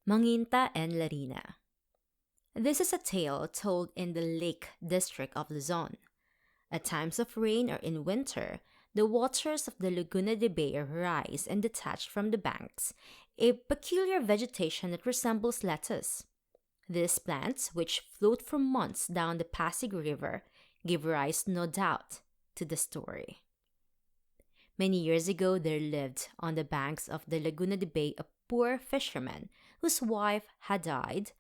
Mangita and Larina. This is a tale told in the Lake District of Luzon. At times of rain or in winter, the waters of the Laguna de Bay rise and detach from the banks, a peculiar vegetation that resembles lettuce. These plants, which float for months down the Pasig River, give rise, no doubt, to the story. Many years ago, there lived on the banks of the Laguna de Bay a poor fisherman whose wife had died,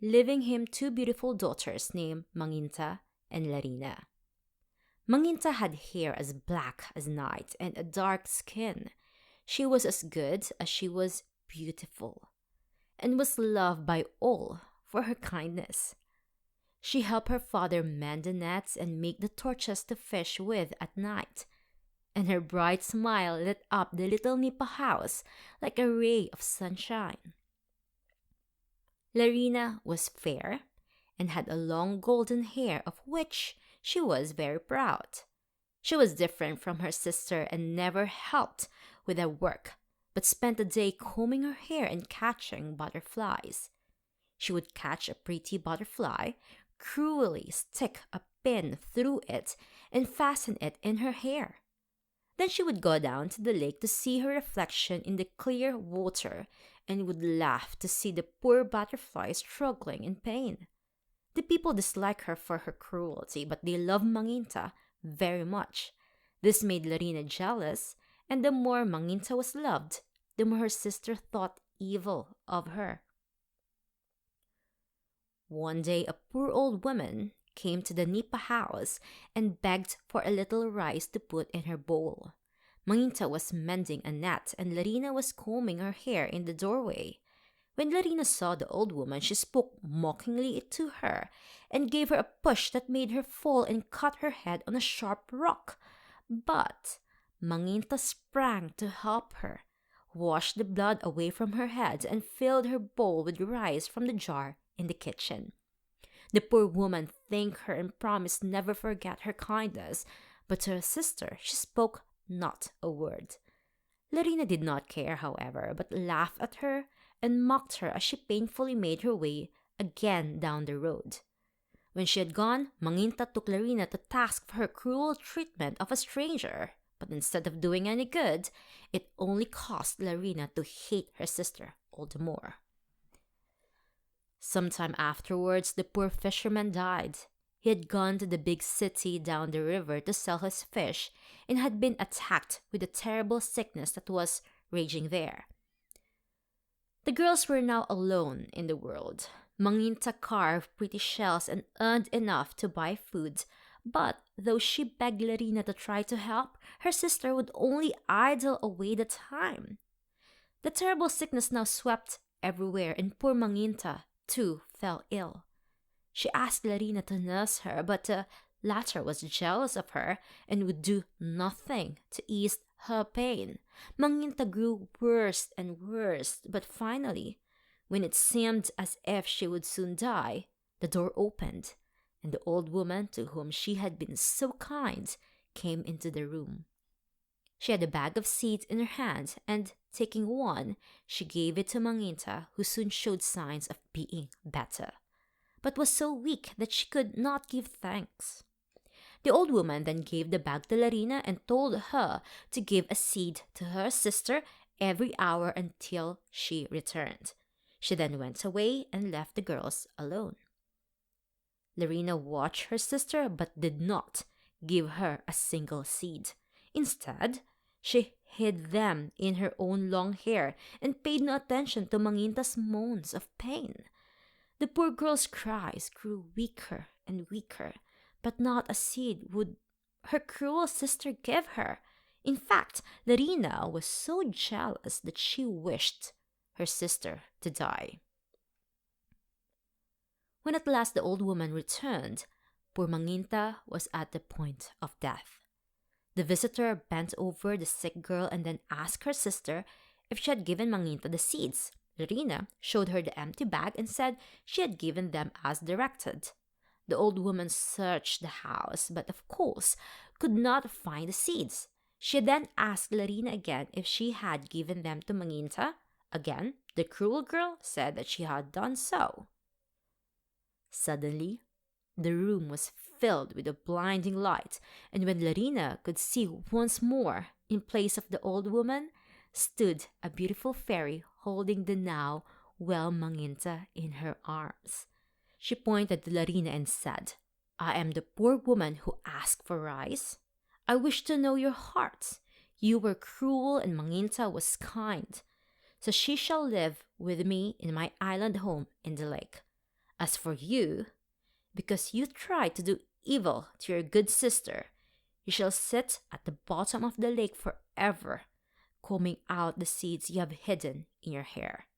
leaving him two beautiful daughters named Mangita and Larina. Mangita had hair as black as night and a dark skin. She was as good as she was beautiful, and was loved by all for her kindness. She helped her father mend the nets and make the torches to fish with at night, and her bright smile lit up the little Nipa house like a ray of sunshine. Larina was fair and had a long golden hair of which she was very proud. She was different from her sister and never helped with her work, but spent the day combing her hair and catching butterflies. She would catch a pretty butterfly, cruelly stick a pin through it, and fasten it in her hair. Then she would go down to the lake to see her reflection in the clear water and would laugh to see the poor butterfly struggling in pain. The people disliked her for her cruelty, but they loved Mangita very much. This made Larina jealous, and the more Mangita was loved, the more her sister thought evil of her. One day, a poor old woman came to the Nipa house and begged for a little rice to put in her bowl. Mangita was mending a net and Larina was combing her hair in the doorway. When Larina saw the old woman, she spoke mockingly to her and gave her a push that made her fall and cut her head on a sharp rock. But Mangita sprang to help her, washed the blood away from her head, and filled her bowl with rice from the jar in the kitchen. The poor woman thanked her and promised never forget her kindness, but to her sister she spoke not a word. Larina did not care, however, but laughed at her and mocked her as she painfully made her way again down the road. When she had gone, Mangita took Larina to task for her cruel treatment of a stranger, but instead of doing any good, it only caused Larina to hate her sister all the more. Sometime afterwards, the poor fisherman died. He had gone to the big city down the river to sell his fish and had been attacked with a terrible sickness that was raging there. The girls were now alone in the world. Mangita carved pretty shells and earned enough to buy food, but though she begged Larina to try to help, her sister would only idle away the time. The terrible sickness now swept everywhere, and poor Mangita too fell ill. She asked Larina to nurse her, but the latter was jealous of her and would do nothing to ease her pain. Mangita grew worse and worse, but finally, when it seemed as if she would soon die, the door opened, and the old woman to whom she had been so kind came into the room. She had a bag of seeds in her hand, and taking one, she gave it to Mangita, who soon showed signs of being better, but was so weak that she could not give thanks. The old woman then gave the bag to Larina and told her to give a seed to her sister every hour until she returned. She then went away and left the girls alone. Larina watched her sister but did not give her a single seed. Instead, she hid them in her own long hair and paid no attention to Mangita's moans of pain. The poor girl's cries grew weaker and weaker, but not a seed would her cruel sister give her. In fact, Larina was so jealous that she wished her sister to die. When at last the old woman returned, poor Mangita was at the point of death. The visitor bent over the sick girl and then asked her sister if she had given Mangita the seeds. Larina showed her the empty bag and said she had given them as directed. The old woman searched the house, but of course could not find the seeds. She then asked Larina again if she had given them to Mangita. Again, the cruel girl said that she had done so. Suddenly, the room was filled with a blinding light, and when Larina could see once more, in place of the old woman, stood a beautiful fairy holding the now well Mangita in her arms. She pointed to Larina and said, "I am the poor woman who asked for rice. I wish to know your hearts. You were cruel and Mangita was kind. So she shall live with me in my island home in the lake. As for you, because you tried to do evil to your good sister, you shall sit at the bottom of the lake forever, combing out the seeds you have hidden in your hair."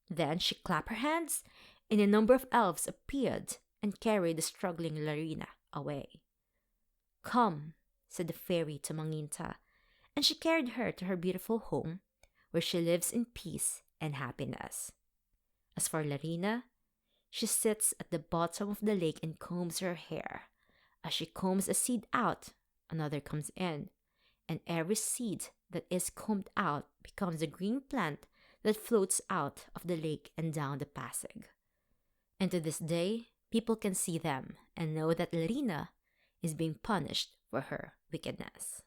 Then she clapped her hands, and a number of elves appeared and carried the struggling Larina away. "Come," said the fairy to Mangita, and she carried her to her beautiful home, where she lives in peace and happiness. As for Larina, she sits at the bottom of the lake and combs her hair. As she combs a seed out, another comes in, and every seed that is combed out becomes a green plant that floats out of the lake and down the Pasig. And to this day, people can see them and know that Larina is being punished for her wickedness.